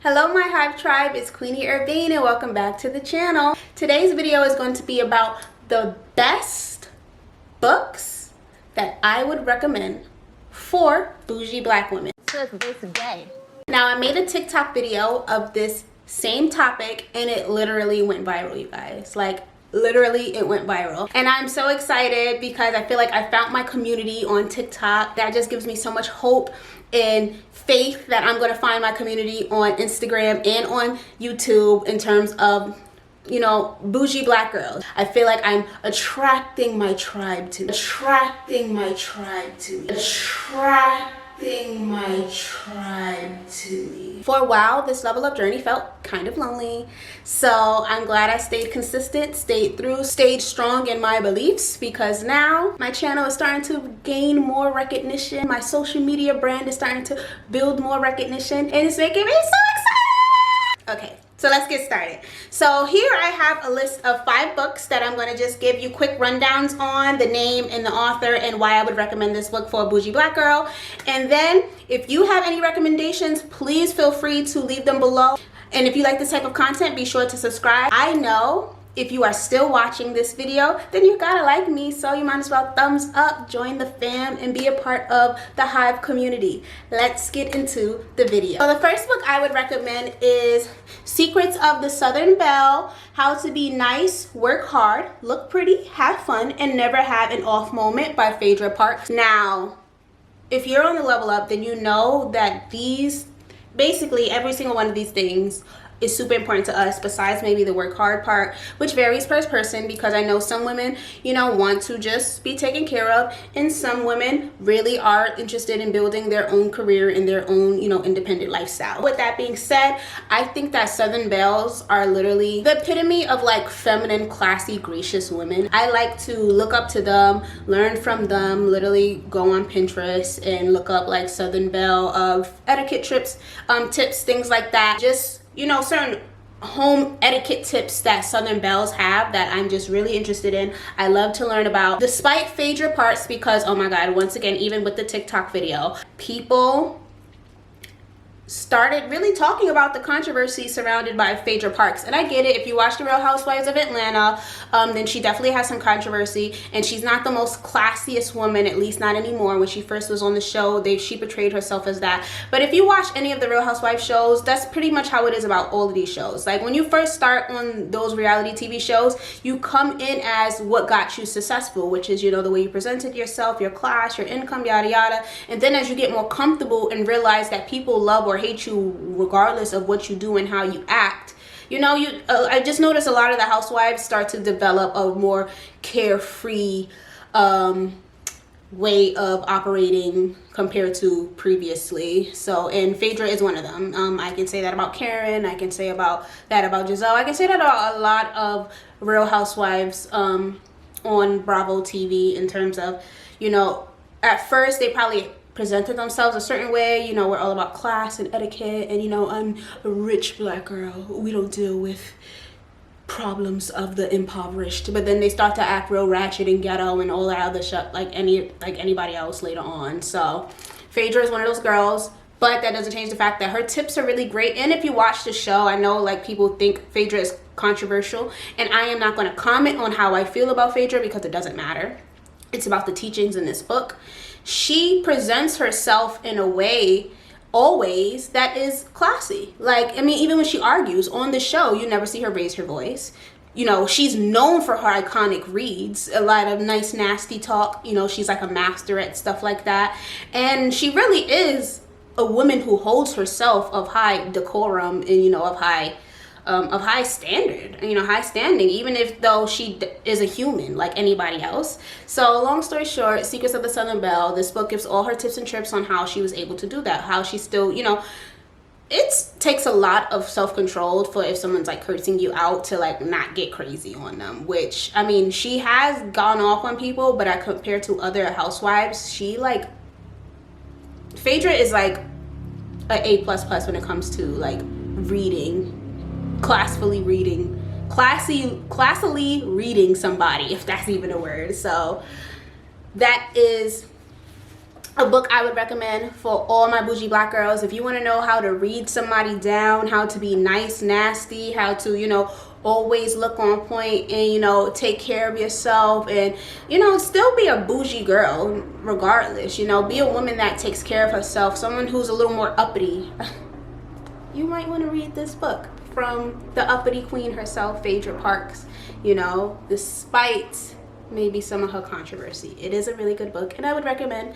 Hello my Hive Tribe, it's Queen Urbane and welcome back to the channel. Today's video is going to be about the best books that I would recommend for bougie black women. Now I made a TikTok video of this same topic and it literally went viral, you guys. Like literally it went viral, and I'm so excited because I feel like I found my community on TikTok. That just gives me so much hope and faith that I'm going to find my community on Instagram and on YouTube in terms of, you know, bougie black girls. I feel like I'm attracting my tribe to me. Attracting my tribe to me. For a while, this level up journey felt kind of lonely. So I'm glad I stayed consistent, stayed through, stayed strong in my beliefs, because now my channel is starting to gain more recognition. My social media brand is starting to build more recognition, and it's making me so excited. Okay. So let's get started. So here I have a list of 5 books that I'm going to just give you quick rundowns on, the name and the author and why I would recommend this book for a bougie black girl. And then if you have any recommendations, please feel free to leave them below. And if you like this type of content, be sure to subscribe. I know if you are still watching this video, then you gotta like me, so you might as well thumbs up, join the fam, and be a part of the Hive community. Let's get into the video. So the first book I would recommend is Secrets of the Southern Belle: How to Be Nice, Work Hard, Look Pretty, Have Fun, and Never Have an Off Moment by Phaedra Parks. Now, if you're on the level up, then you know that basically every single one of these things is super important to us, besides maybe the work hard part, which varies per person, because I know some women, you know, want to just be taken care of, and some women really are interested in building their own career and their own, you know, independent lifestyle. With that being said, I think that Southern Belles are literally the epitome of like feminine, classy, gracious women. I like to look up to them, learn from them, literally go on Pinterest and look up like Southern Belle of etiquette tips, things like that. Just, you know, certain home etiquette tips that Southern Belles have that I'm just really interested in. I love to learn about, despite Phaedra Parks, because oh my god, once again, even with the TikTok video, people started really talking about the controversy surrounded by Phaedra Parks. And I get it, if you watch The Real Housewives of Atlanta, then she definitely has some controversy, and she's not the most classiest woman, at least not anymore. When she first was on the show, she portrayed herself as that. But if you watch any of the Real Housewives shows, that's pretty much how it is about all of these shows. Like when you first start on those reality TV shows, you come in as what got you successful, which is, you know, the way you presented yourself, your class, your income, yada yada. And then as you get more comfortable and realize that people love or hate you regardless of what you do and how you act, you know, I just noticed a lot of the housewives start to develop a more carefree way of operating compared to previously. So, and Phaedra is one of them. I can say that about Karen. I can say that about Giselle. I can say that about a lot of Real Housewives on Bravo TV, in terms of, you know, at first they probably presented themselves a certain way. You know, we're all about class and etiquette, and, you know, I'm a rich black girl, we don't deal with problems of the impoverished. But then they start to act real ratchet and ghetto and all that other shit like anybody else later on. So Phaedra is one of those girls, but that doesn't change the fact that her tips are really great. And if you watch the show, I know like people think Phaedra is controversial, and I am not going to comment on how I feel about Phaedra because it doesn't matter. It's about the teachings in this book. She presents herself in a way always that is classy. Like, I mean, even when she argues on the show, you never see her raise her voice. You know, she's known for her iconic reads, a lot of nice nasty talk. You know, she's like a master at stuff like that, and she really is a woman who holds herself of high decorum and, you know, of high standard, you know, high standing, even though she is a human like anybody else. So long story short, Secrets of the Southern Belle, this book gives all her tips and trips on how she was able to do that, how she still, you know, it takes a lot of self-control for if someone's like cursing you out to like not get crazy on them, which, I mean, she has gone off on people, but compared to other housewives, she like, Phaedra is like a A++ when it comes to like reading, classily reading somebody, if that's even a word. So that is a book I would recommend for all my bougie black girls. If you want to know how to read somebody down, how to be nice, nasty, how to, you know, always look on point and, you know, take care of yourself and, you know, still be a bougie girl regardless, you know, be a woman that takes care of herself, someone who's a little more uppity, you might want to read this book from the uppity queen herself, Phaedra Parks, you know, despite maybe some of her controversy. It is a really good book and I would recommend.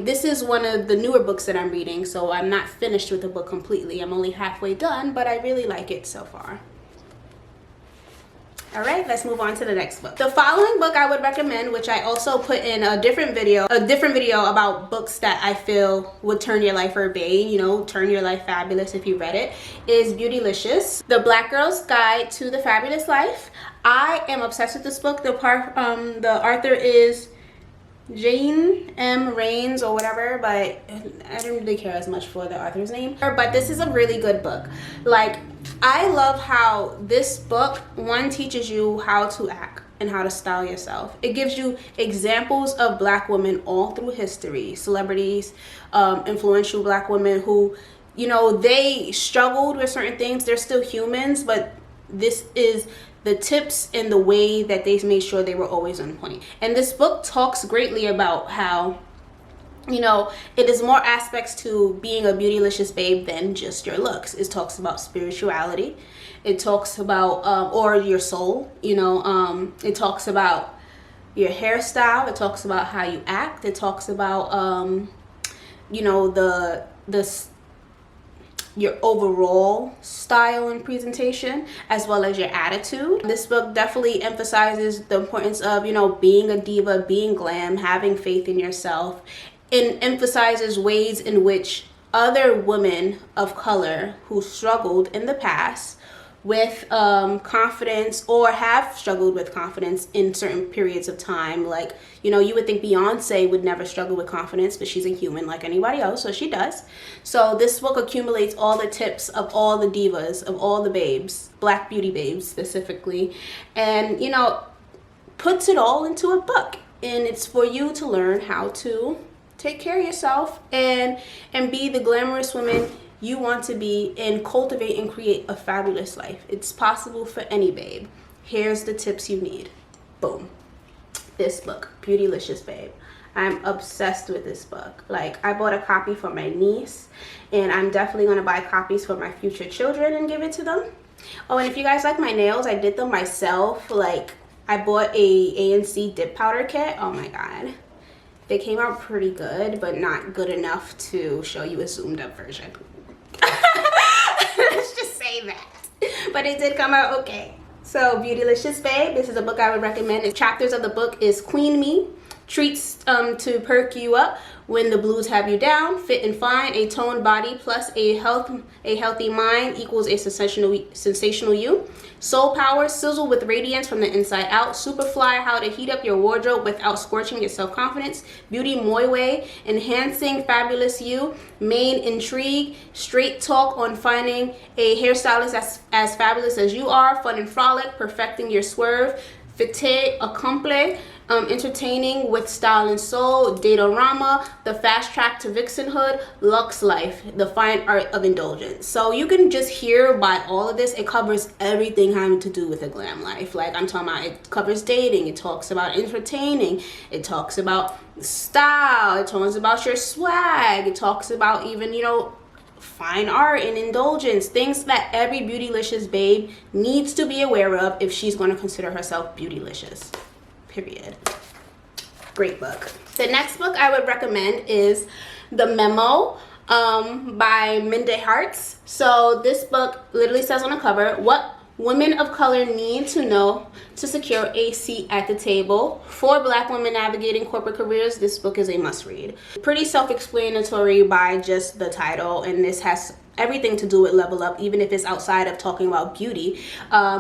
This is one of the newer books that I'm reading, so I'm not finished with the book completely. I'm only halfway done, but I really like it so far. All right, let's move on to the next book. The following book I would recommend, which I also put in a different video about books that I feel would turn your life urbane, you know, turn your life fabulous if you read it, is Beautylicious, The Black Girl's Guide to the Fabulous Life. I am obsessed with this book. The author is Jane M. Raines or whatever, but I don't really care as much for the author's name. But this is a really good book. Like, I love how this book, one, teaches you how to act and how to style yourself. It gives you examples of black women all through history, celebrities, influential black women who, you know, they struggled with certain things. They're still humans, but this is the tips and the way that they made sure they were always on point. And this book talks greatly about how, you know, it is more aspects to being a beautylicious babe than just your looks. It talks about spirituality. It talks about, or your soul, you know, it talks about your hairstyle. It talks about how you act. It talks about, you know, your overall style and presentation, as well as your attitude. This book definitely emphasizes the importance of, you know, being a diva, being glam, having faith in yourself, and emphasizes ways in which other women of color who struggled in the past with confidence or have struggled with confidence in certain periods of time. Like, you know, you would think Beyonce would never struggle with confidence, but she's a human like anybody else, so she does. So this book accumulates all the tips of all the divas, of all the babes, black beauty babes specifically, and, you know, puts it all into a book. And it's for you to learn how to take care of yourself and be the glamorous woman you want to be, and cultivate and create a fabulous life. It's possible for any babe. Here's the tips you need. Boom. This book, Beautylicious Babe. I'm obsessed with this book. Like, I bought a copy for my niece, and I'm definitely going to buy copies for my future children and give it to them. Oh, and if you guys like my nails, I did them myself. Like, I bought a ANC dip powder kit. Oh my god. They came out pretty good, but not good enough to show you a zoomed up version. Let's just say that. But it did come out okay. So, Beautylicious Babe, this is a book I would recommend. The chapters of the book is Queen Me, treats to perk you up when the blues have you down, fit and fine, a toned body plus a healthy mind equals a sensational you. Soul power, sizzle with radiance from the inside out. Superfly, how to heat up your wardrobe without scorching your self-confidence. Beauty Moiway, enhancing fabulous you. Main intrigue, straight talk on finding a hairstylist as fabulous as you are. Fun and frolic, perfecting your swerve. Fete accompli, entertaining with style and soul. Datorama, the fast track to vixenhood. Luxe Life, the fine art of indulgence. So you can just hear by all of this, it covers everything having to do with a glam life. Like, I'm talking about, it covers dating, it talks about entertaining, it talks about style, it talks about your swag, it talks about even, you know, fine art and indulgence, things that every beautylicious babe needs to be aware of if she's going to consider herself beautylicious, period. Great book. The next book I would recommend is The Memo by Mindy Harts. So this book literally says on the cover, what women of color need to know to secure a seat at the table. For black women navigating corporate careers, this book is a must read. Pretty self-explanatory by just the title, and this has everything to do with level up, even if it's outside of talking about beauty,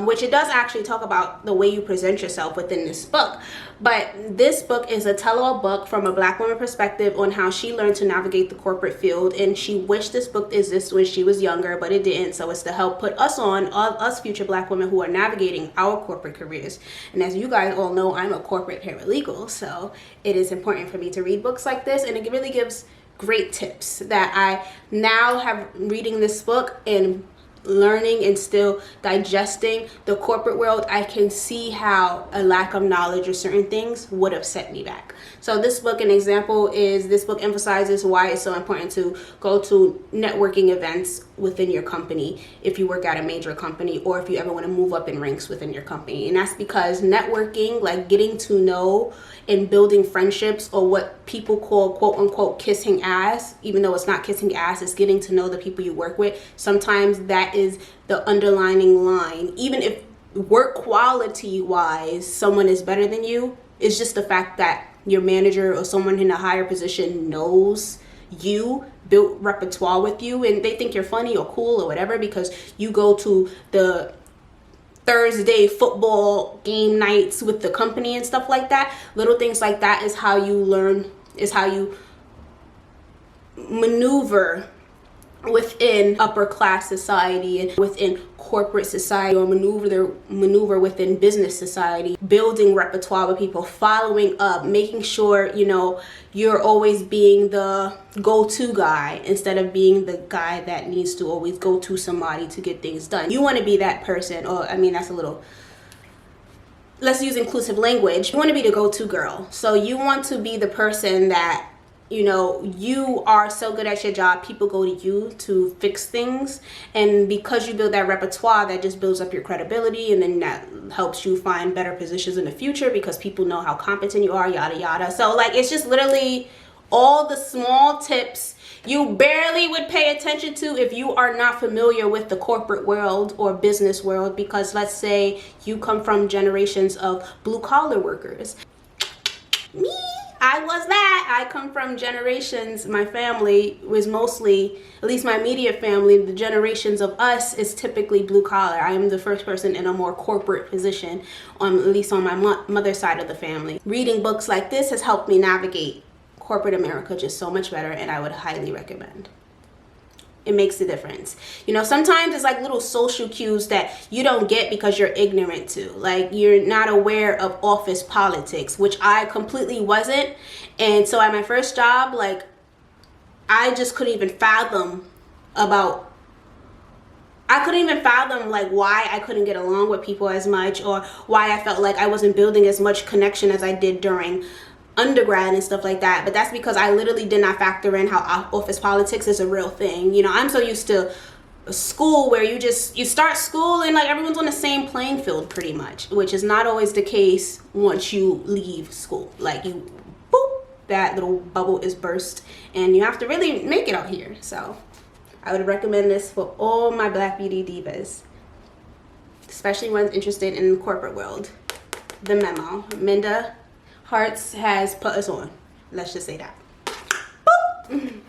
which it does actually talk about the way you present yourself within this book. But this book is a tell-all book from a Black woman perspective on how she learned to navigate the corporate field, and she wished this book existed when she was younger, but it didn't. So it's to help put us on, us future Black women who are navigating our corporate careers. And as you guys all know, I'm a corporate paralegal, so it is important for me to read books like this, and it really gives great tips that I now have reading this book and learning and still digesting the corporate world. I can see how a lack of knowledge of certain things would have set me back. So this book, an example is, this book emphasizes why it's so important to go to networking events within your company if you work at a major company, or if you ever want to move up in ranks within your company. And that's because networking, like getting to know and building friendships, or what people call quote unquote kissing ass, even though it's not kissing ass, it's getting to know the people you work with. Sometimes that is the underlining line. Even if work quality wise someone is better than you, it's just the fact that your manager or someone in a higher position knows you, built repertoire with you, and they think you're funny or cool or whatever because you go to the Thursday football game nights with the company and stuff like that. Little things like that is how you learn, is how you maneuver within upper class society and within corporate society, or maneuver within business society, building repertoire with people, following up, making sure, you know, you're always being the go-to guy instead of being the guy that needs to always go to somebody to get things done. You want to be that person, or I mean, that's a little, let's use inclusive language. You want to be the go-to girl. So you want to be the person that, you know, you are so good at your job, people go to you to fix things, and because you build that repertoire, that just builds up your credibility, and then that helps you find better positions in the future because people know how competent you are, yada yada. So like, it's just literally all the small tips you barely would pay attention to if you are not familiar with the corporate world or business world, because let's say you come from generations of blue collar workers. Me, I was that. I come from generations, my family was mostly, at least my immediate family, the generations of us is typically blue collar. I am the first person in a more corporate position, at least on my mother's side of the family. Reading books like this has helped me navigate corporate America just so much better, and I would highly recommend. It makes a difference. You know, sometimes it's like little social cues that you don't get because you're ignorant to. Like, you're not aware of office politics, which I completely wasn't. And so at my first job, like, I just couldn't even fathom like why I couldn't get along with people as much, or why I felt like I wasn't building as much connection as I did during undergrad and stuff like that. But that's because I literally did not factor in how office politics is a real thing. You know, I'm so used to school where you start school and like everyone's on the same playing field pretty much, which is not always the case once you leave school. Like, you boop, that little bubble is burst and you have to really make it out here. So I would recommend this for all my Black beauty divas, especially ones interested in the corporate world. The Memo. Minda Hearts has put us on. Let's just say that. Boop.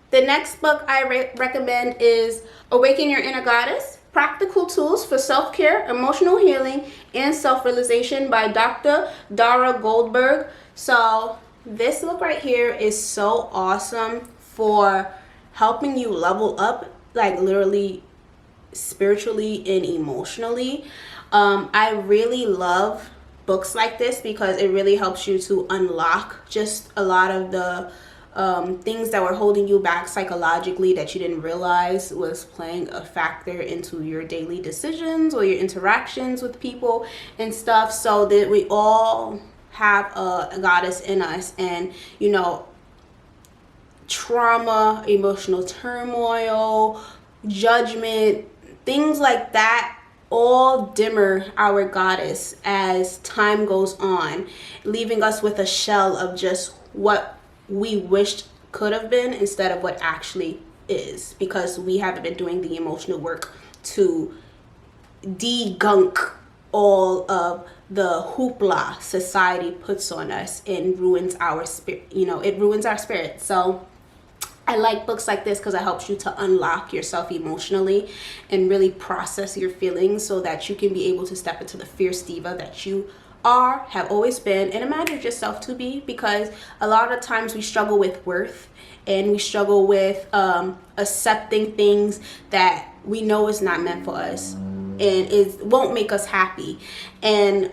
The next book I recommend is Awaken Your Inner Goddess, Practical Tools for Self-Care, Emotional Healing, and Self-Realization by Dr. Dara Goldberg. So this book right here is so awesome for helping you level up, like literally spiritually and emotionally. I really love books like this because it really helps you to unlock just a lot of the things that were holding you back psychologically that you didn't realize was playing a factor into your daily decisions or your interactions with people and stuff. So that we all have a goddess in us, and you know, trauma, emotional turmoil, judgment, things like that all dimmer our goddess as time goes on, leaving us with a shell of just what we wished could have been instead of what actually is, because we haven't been doing the emotional work to degunk all of the hoopla society puts on us and ruins our spirit. You know, it ruins our spirit. So I like books like this because it helps you to unlock yourself emotionally and really process your feelings so that you can be able to step into the fierce diva that you are, have always been, and imagine yourself to be, because a lot of times we struggle with worth and we struggle with accepting things that we know is not meant for us and it won't make us happy and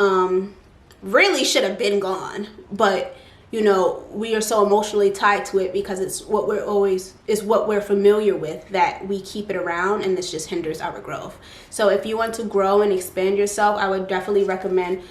really should have been gone, but you know, we are so emotionally tied to it because it's what we're familiar with, that we keep it around, and this just hinders our growth. So if you want to grow and expand yourself, I would definitely recommend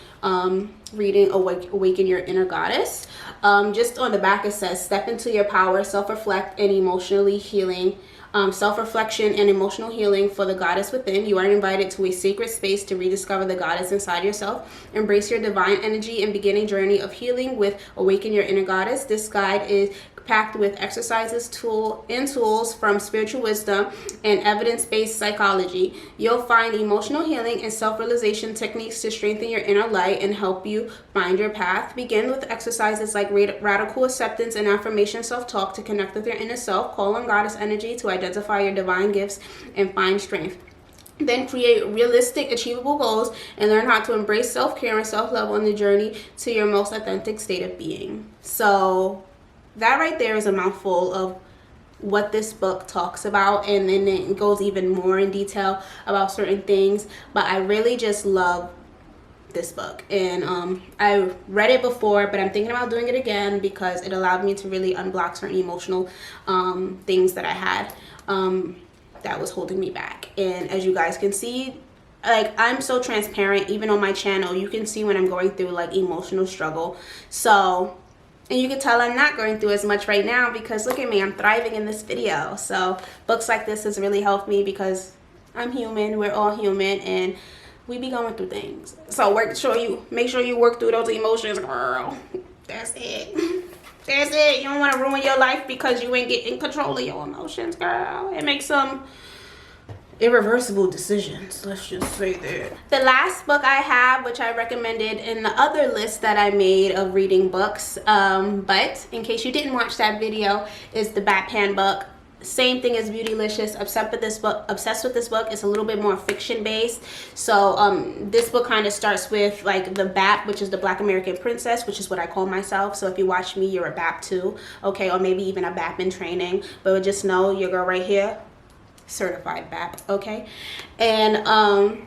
reading Awaken Your Inner Goddess. Just on the back it says, step into your power, self-reflect, and emotionally healing. Self-reflection and emotional healing for the goddess within. You are invited to a sacred space to rediscover the goddess inside yourself. Embrace your divine energy and begin a journey of healing with Awaken Your Inner Goddess. This guide is packed with exercises, tools from spiritual wisdom and evidence-based psychology. You'll find emotional healing and self-realization techniques to strengthen your inner light and help you find your path. Begin with exercises like radical acceptance and affirmation self-talk to connect with your inner self. Call on goddess energy to identify your divine gifts and find strength. Then create realistic, achievable goals and learn how to embrace self-care and self-love on the journey to your most authentic state of being. So that right there is a mouthful of what this book talks about, and then it goes even more in detail about certain things. But I really just love this book, and I read it before, but I'm thinking about doing it again because it allowed me to really unblock certain emotional things that I had that was holding me back. And as you guys can see, like, I'm so transparent. Even on my channel, you can see when I'm going through like emotional struggle. So, and you can tell I'm not going through as much right now because look at me, I'm thriving in this video. So books like this has really helped me because I'm human, we're all human, and we be going through things. So make sure you work through those emotions, girl. That's it. That's it. You don't want to ruin your life because you ain't getting control of your emotions, girl. It makes some irreversible decisions, let's just say that. The last book I have, which I recommended in the other list that I made of reading books, but in case you didn't watch that video, is the Bat Pan book. Same thing as Beautylicious. Obsessed with this book. It's a little bit more fiction based. So this book kind of starts with like the BAP, which is the Black American Princess, which is what I call myself. So if you watch me, you're a BAP too, okay, or maybe even a BAP in training. But just know your girl right here, certified BAP, okay? And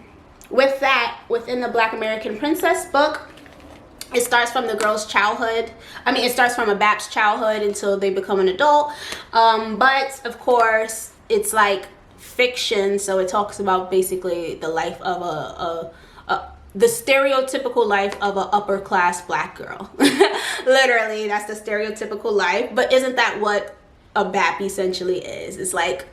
with that, within the Black American Princess book, it starts from the girl's childhood. It starts from a BAP's childhood until they become an adult. But of course, it's like fiction, so it talks about basically the life of the stereotypical life of an upper class black girl. Literally, that's the stereotypical life. But isn't that what a BAP essentially is? It's like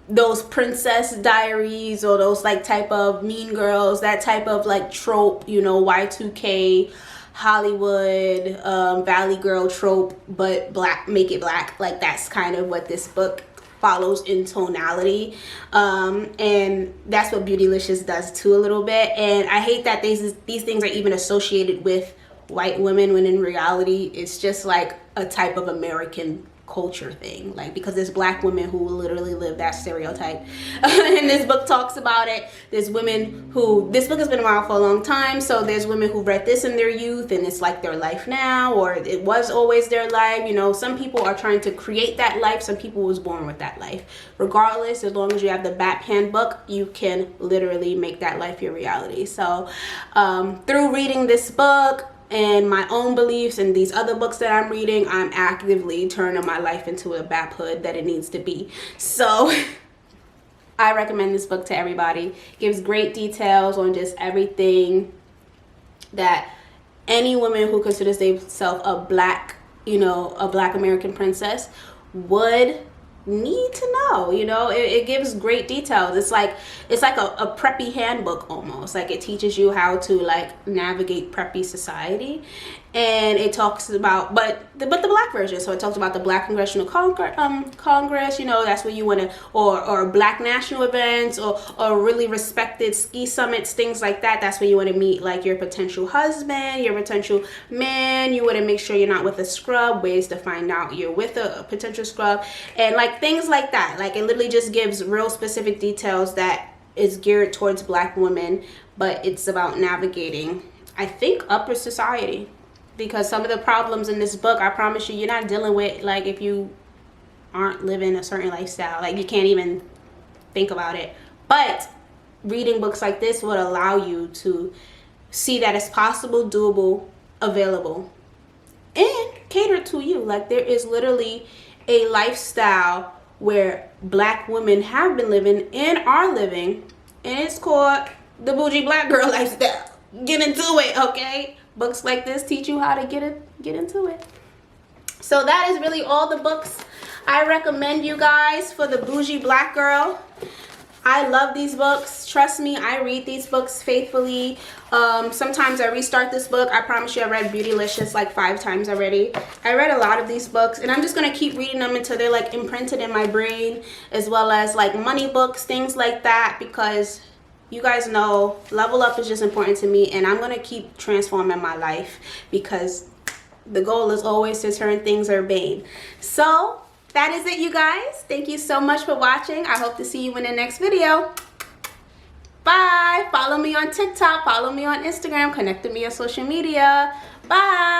those Princess Diaries or those like type of Mean Girls, that type of like trope, you know, Y2K Hollywood Valley Girl trope, but black, make it black. Like that's kind of what this book follows in tonality, and that's what Beautylicious does too a little bit. And I hate that these things are even associated with white women when in reality it's just like a type of American culture thing, like, because there's black women who literally live that stereotype. And this book talks about it. There's women who, this book has been around for a long time, so there's women who read this in their youth and it's like their life now, or it was always their life. You know, some people are trying to create that life, some people was born with that life. Regardless, as long as you have the Bat Pan book, you can literally make that life your reality. So through reading this book and my own beliefs and these other books that I'm reading, I'm actively turning my life into a BAPhood that it needs to be. So I recommend this book to everybody. It gives great details on just everything that any woman who considers themselves a black, you know, a black American princess would need to know. You know, it gives great details. It's like a preppy handbook almost. Like it teaches you how to like navigate preppy society, and it talks about but the black version. So it talks about the Black Congressional Congress, you know, that's where you want to, or black national events, or really respected ski summits, things like that. That's where you want to meet like your potential husband, your potential man. You want to make sure you're not with a scrub, ways to find out you're with a potential scrub, and like things like that. Like it literally just gives real specific details that is geared towards black women, but it's about navigating, I think, upper society. Because some of the problems in this book, I promise you're not dealing with, like, if you aren't living a certain lifestyle. Like, you can't even think about it. But reading books like this would allow you to see that it's possible, doable, available, and catered to you. Like, there is literally a lifestyle where black women have been living and are living, and it's called the bougie black girl lifestyle. Get into it, okay? Books like this teach you how to get into it. So that is really all the books I recommend you guys for the bougie black girl. I love these books. Trust me, I read these books faithfully. Sometimes I restart this book. I promise you I read Beautylicious like 5 times already. I read a lot of these books, and I'm just going to keep reading them until they're like imprinted in my brain, as well as like money books, things like that, because you guys know level up is just important to me, and I'm going to keep transforming my life because the goal is always to turn things urbane. So that is it, you guys. Thank you so much for watching. I hope to see you in the next video. Bye. Follow me on TikTok. Follow me on Instagram. Connect with me on social media. Bye.